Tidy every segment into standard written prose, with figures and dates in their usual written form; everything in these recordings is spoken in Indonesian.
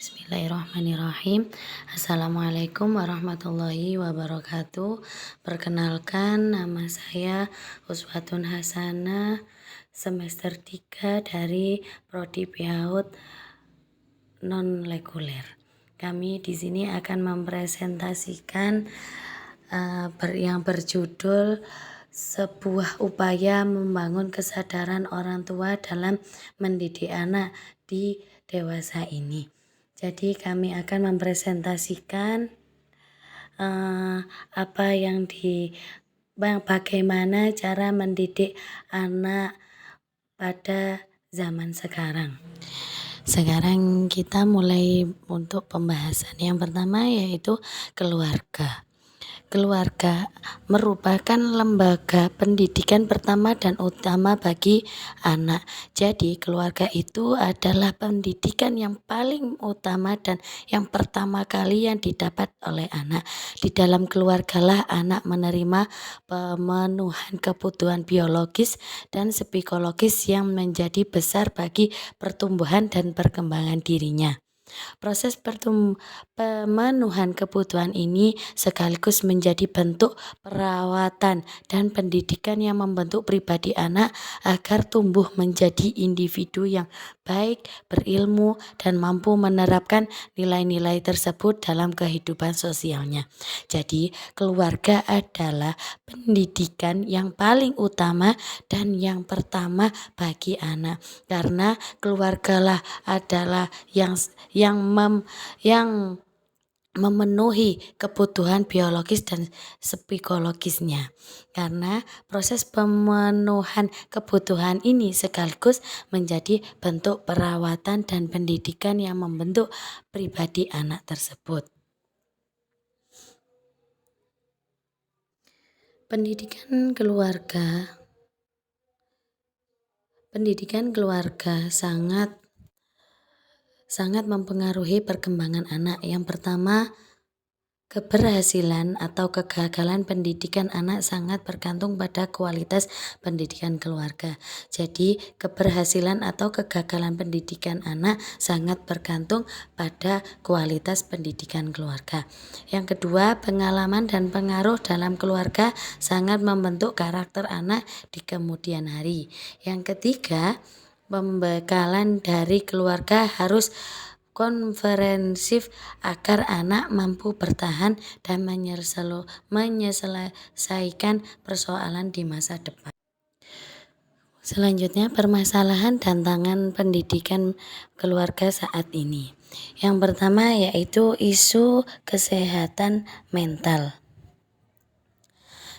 Bismillahirrahmanirrahim. Assalamualaikum warahmatullahi wabarakatuh. Perkenalkan, nama saya Uswatun Hasanah, semester 3 dari Prodi PAUD non-reguler. Kami di sini akan mempresentasikan yang berjudul sebuah upaya membangun kesadaran orang tua dalam mendidik anak di dewasa ini. Jadi kami akan mempresentasikan bagaimana cara mendidik anak pada zaman sekarang. Sekarang kita mulai untuk pembahasan. Yang pertama yaitu keluarga. Keluarga merupakan lembaga pendidikan pertama dan utama bagi anak. Jadi keluarga itu adalah pendidikan yang paling utama dan yang pertama kali yang didapat oleh anak. Di dalam keluargalah anak menerima pemenuhan kebutuhan biologis dan psikologis yang menjadi besar bagi pertumbuhan dan perkembangan dirinya. Proses pemenuhan kebutuhan ini sekaligus menjadi bentuk perawatan dan pendidikan yang membentuk pribadi anak agar tumbuh menjadi individu yang baik, berilmu, dan mampu menerapkan nilai-nilai tersebut dalam kehidupan sosialnya. Jadi, keluarga adalah pendidikan yang paling utama dan yang pertama bagi anak, karena keluargalah adalah yang memenuhi kebutuhan biologis dan psikologisnya. Karena proses pemenuhan kebutuhan ini sekaligus menjadi bentuk perawatan dan pendidikan yang membentuk pribadi anak tersebut. Pendidikan keluarga sangat mempengaruhi perkembangan anak. Yang pertama, keberhasilan atau kegagalan pendidikan anak sangat bergantung pada kualitas pendidikan keluarga. Jadi, keberhasilan atau kegagalan pendidikan anak sangat bergantung pada kualitas pendidikan keluarga. Yang kedua, pengalaman dan pengaruh dalam keluarga sangat membentuk karakter anak di kemudian hari. Yang ketiga, pembekalan dari keluarga harus konferensif agar anak mampu bertahan dan menyelesaikan persoalan di masa depan. Selanjutnya, permasalahan dan tantangan pendidikan keluarga saat ini. Yang pertama yaitu isu kesehatan mental.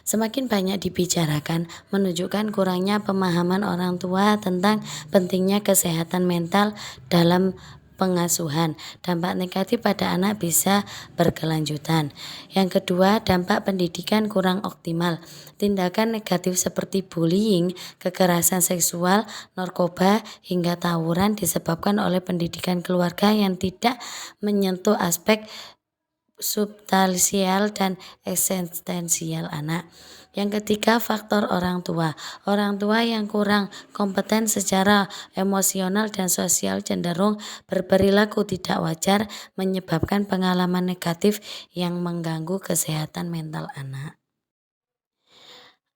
Semakin banyak dibicarakan, menunjukkan kurangnya pemahaman orang tua tentang pentingnya kesehatan mental dalam pengasuhan. Dampak negatif pada anak bisa berkelanjutan. Yang kedua, dampak pendidikan kurang optimal. Tindakan negatif seperti bullying, kekerasan seksual, narkoba, hingga tawuran disebabkan oleh pendidikan keluarga yang tidak menyentuh aspek substansial dan eksistensial anak. Yang ketiga, faktor orang tua. Orang tua yang kurang kompeten secara emosional dan sosial cenderung berperilaku tidak wajar, menyebabkan pengalaman negatif yang mengganggu kesehatan mental anak.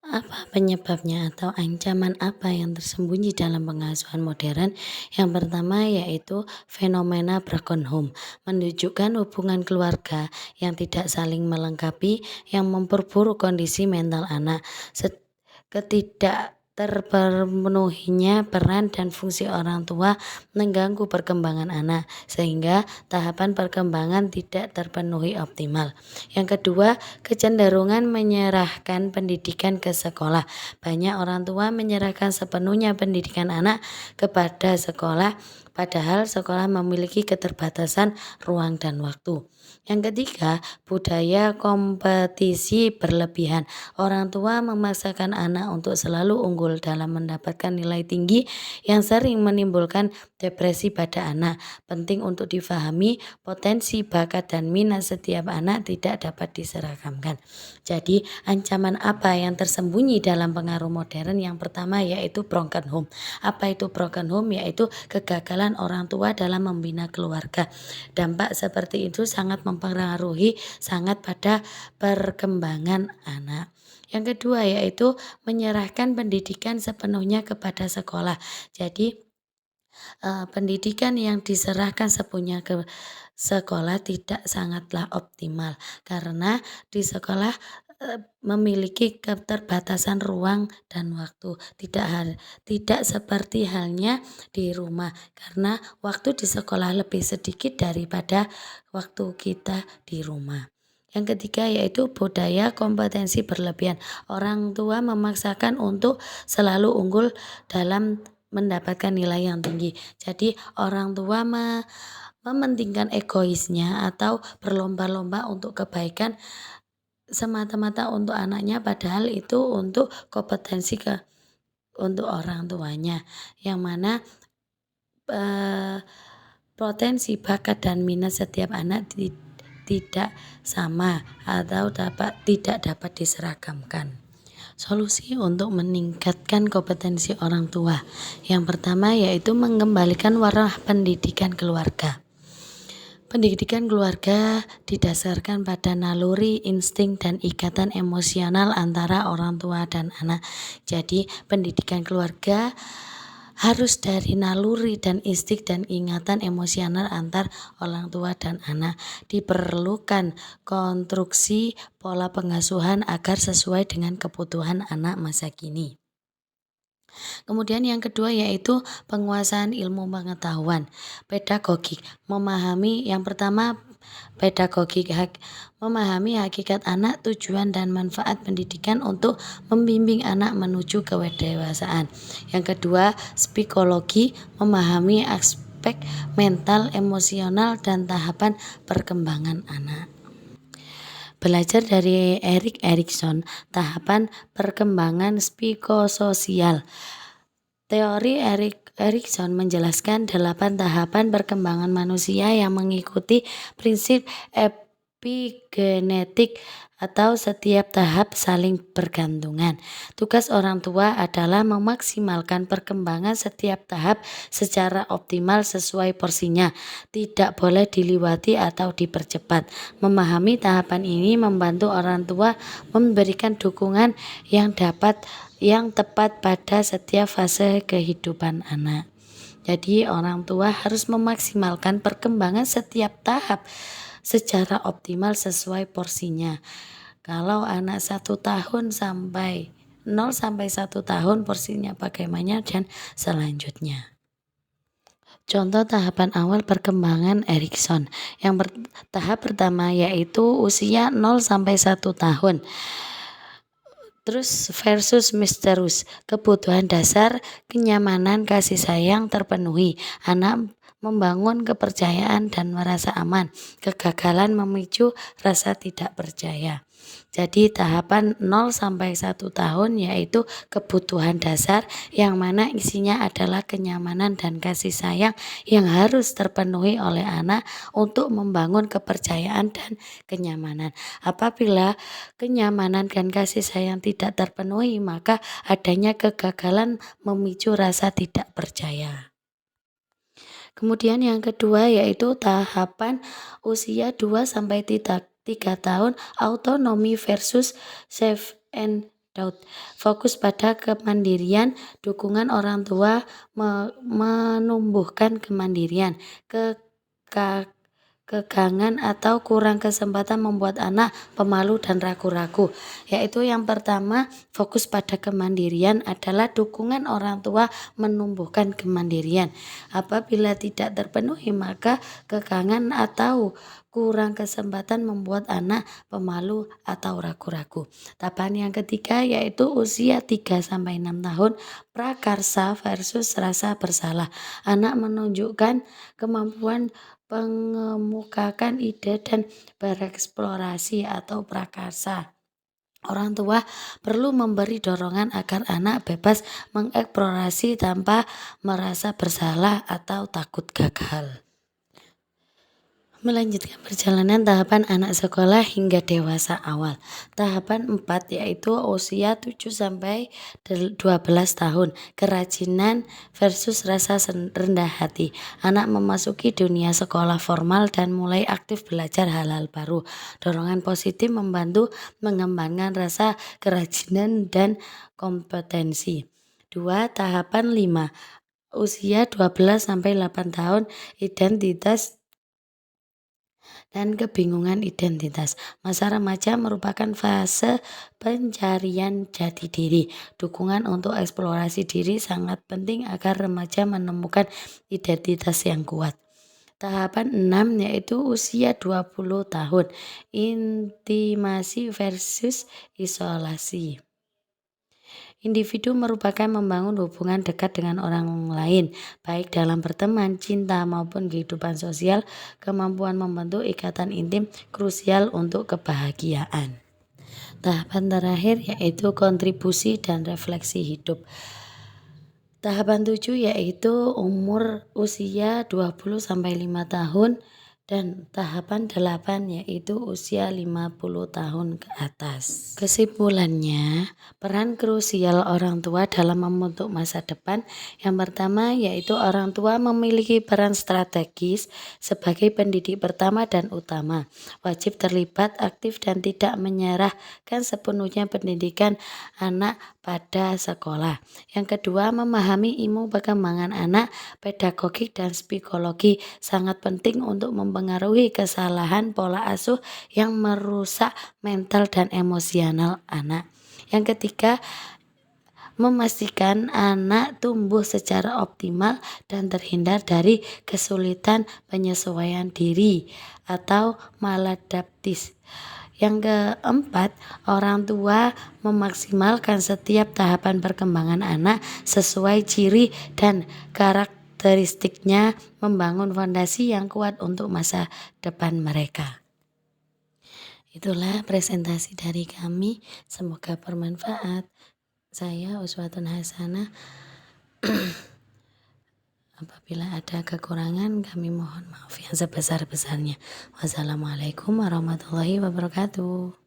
Apa penyebabnya atau ancaman apa yang tersembunyi dalam pengasuhan modern? Yang pertama yaitu fenomena broken home, menunjukkan hubungan keluarga yang tidak saling melengkapi yang memperburuk kondisi mental anak. Terpenuhinya peran dan fungsi orang tua mengganggu perkembangan anak sehingga tahapan perkembangan tidak terpenuhi optimal. Yang kedua, kecenderungan menyerahkan pendidikan ke sekolah. Banyak orang tua menyerahkan sepenuhnya pendidikan anak kepada sekolah, padahal sekolah memiliki keterbatasan ruang dan waktu. Yang ketiga, budaya kompetisi berlebihan. Orang tua memaksakan anak untuk selalu unggul dalam mendapatkan nilai tinggi yang sering menimbulkan depresi pada anak. Penting untuk difahami, potensi, bakat, dan minat setiap anak tidak dapat diseragamkan. Jadi, ancaman apa yang tersembunyi dalam pengaruh modern? Yang pertama yaitu broken home. Apa itu broken home? Yaitu kegagalan orang tua dalam membina keluarga. Dampak seperti itu sangat mempengaruhi sangat pada perkembangan anak. Yang kedua yaitu menyerahkan pendidikan sepenuhnya kepada sekolah. Jadi pendidikan yang diserahkan sepenuhnya ke sekolah tidak sangatlah optimal karena di sekolah memiliki keterbatasan ruang dan waktu. Tidak seperti halnya di rumah karena waktu di sekolah lebih sedikit daripada waktu kita di rumah. Yang ketiga yaitu budaya kompetensi berlebihan. Orang tua memaksakan untuk selalu unggul dalam mendapatkan nilai yang tinggi. Jadi orang tua mementingkan egoisnya atau berlomba-lomba untuk kebaikan semata-mata untuk anaknya, padahal itu untuk kompetensi untuk orang tuanya, yang mana potensi, bakat, dan minat setiap anak tidak sama atau tidak dapat diseragamkan. Solusi untuk meningkatkan kompetensi orang tua. Yang pertama yaitu mengembalikan warna pendidikan keluarga. Pendidikan keluarga didasarkan pada naluri, insting, dan ikatan emosional antara orang tua dan anak. Jadi pendidikan keluarga harus dari naluri dan insting dan ingatan emosional antar orang tua dan anak. Diperlukan konstruksi pola pengasuhan agar sesuai dengan kebutuhan anak masa kini. Kemudian yang kedua yaitu penguasaan ilmu pengetahuan, pedagogik. Yang pertama pedagogik, memahami hakikat anak, tujuan dan manfaat pendidikan untuk membimbing anak menuju kedewasaan. Yang kedua psikologi, memahami aspek mental, emosional dan tahapan perkembangan anak. Belajar dari Erik Erikson, tahapan perkembangan psikososial. Teori Erikson menjelaskan 8 tahapan perkembangan manusia yang mengikuti prinsip epigenetik atau setiap tahap saling bergantungan. Tugas orang tua adalah memaksimalkan perkembangan setiap tahap secara optimal sesuai porsinya. Tidak boleh diliwati atau dipercepat. Memahami tahapan ini membantu orang tua memberikan dukungan yang tepat pada setiap fase kehidupan anak. Jadi orang tua harus memaksimalkan perkembangan setiap tahap secara optimal sesuai porsinya. Kalau anak 1 tahun sampai 0 sampai 1 tahun porsinya bagaimana dan selanjutnya. Contoh tahapan awal perkembangan Erikson. Tahap pertama yaitu usia 0 sampai 1 tahun. Terus versus misterius, kebutuhan dasar, kenyamanan, kasih sayang terpenuhi. Anak membangun kepercayaan dan merasa aman. Kegagalan memicu rasa tidak percaya. Jadi tahapan 0 sampai 1 tahun yaitu kebutuhan dasar yang mana isinya adalah kenyamanan dan kasih sayang yang harus terpenuhi oleh anak untuk membangun kepercayaan dan kenyamanan. Apabila kenyamanan dan kasih sayang tidak terpenuhi, maka adanya kegagalan memicu rasa tidak percaya. Kemudian yang kedua yaitu tahapan usia 2 sampai 3 tahun, autonomi versus self and doubt. Fokus pada kemandirian, dukungan orang tua menumbuhkan kemandirian. Kegangan atau kurang kesempatan membuat anak pemalu dan ragu-ragu. Yaitu yang pertama, fokus pada kemandirian adalah dukungan orang tua menumbuhkan kemandirian. Apabila tidak terpenuhi, maka kegangan atau kurang kesempatan membuat anak pemalu atau ragu-ragu. Tahapan yang ketiga yaitu usia 3 sampai 6 tahun, prakarsa versus rasa bersalah. Anak menunjukkan kemampuan mengemukakan ide dan bereksplorasi atau prakarsa. Orang tua perlu memberi dorongan agar anak bebas mengeksplorasi tanpa merasa bersalah atau takut gagal. Melanjutkan perjalanan tahapan anak sekolah hingga dewasa awal. Tahapan 4 yaitu usia 7 sampai 12 tahun. Kerajinan versus rasa rendah hati. Anak memasuki dunia sekolah formal dan mulai aktif belajar hal-hal baru. Dorongan positif membantu mengembangkan rasa kerajinan dan kompetensi. 2. Tahapan 5. Usia 12 sampai 8 tahun, identitas dan kebingungan identitas. Masa remaja merupakan fase pencarian jati diri. Dukungan untuk eksplorasi diri sangat penting agar remaja menemukan identitas yang kuat. Tahapan 6 yaitu usia 20 tahun. Intimasi versus isolasi. Individu merupakan membangun hubungan dekat dengan orang lain, baik dalam berteman, cinta, maupun kehidupan sosial. Kemampuan membentuk ikatan intim krusial untuk kebahagiaan. Tahapan terakhir yaitu kontribusi dan refleksi hidup. Tahapan 7 yaitu usia 20 sampai 5 tahun dan tahapan 8 yaitu usia 50 tahun ke atas. Kesimpulannya, peran krusial orang tua dalam membentuk masa depan. Yang pertama yaitu orang tua memiliki peran strategis sebagai pendidik pertama dan utama. Wajib terlibat aktif dan tidak menyerahkan sepenuhnya pendidikan anak pada sekolah. Yang kedua, memahami ilmu perkembangan anak, pedagogik dan psikologi sangat penting untuk mempengaruhi kesalahan pola asuh yang merusak mental dan emosional anak. Yang ketiga, memastikan anak tumbuh secara optimal dan terhindar dari kesulitan penyesuaian diri atau maladaptis. Yang keempat, orang tua memaksimalkan setiap tahapan perkembangan anak sesuai ciri dan karakteristiknya, membangun fondasi yang kuat untuk masa depan mereka. Itulah presentasi dari kami, semoga bermanfaat. Saya Uswatun Hasanah. Apabila ada kekurangan, kami mohon maaf yang sebesar-besarnya. Wassalamualaikum warahmatullahi wabarakatuh.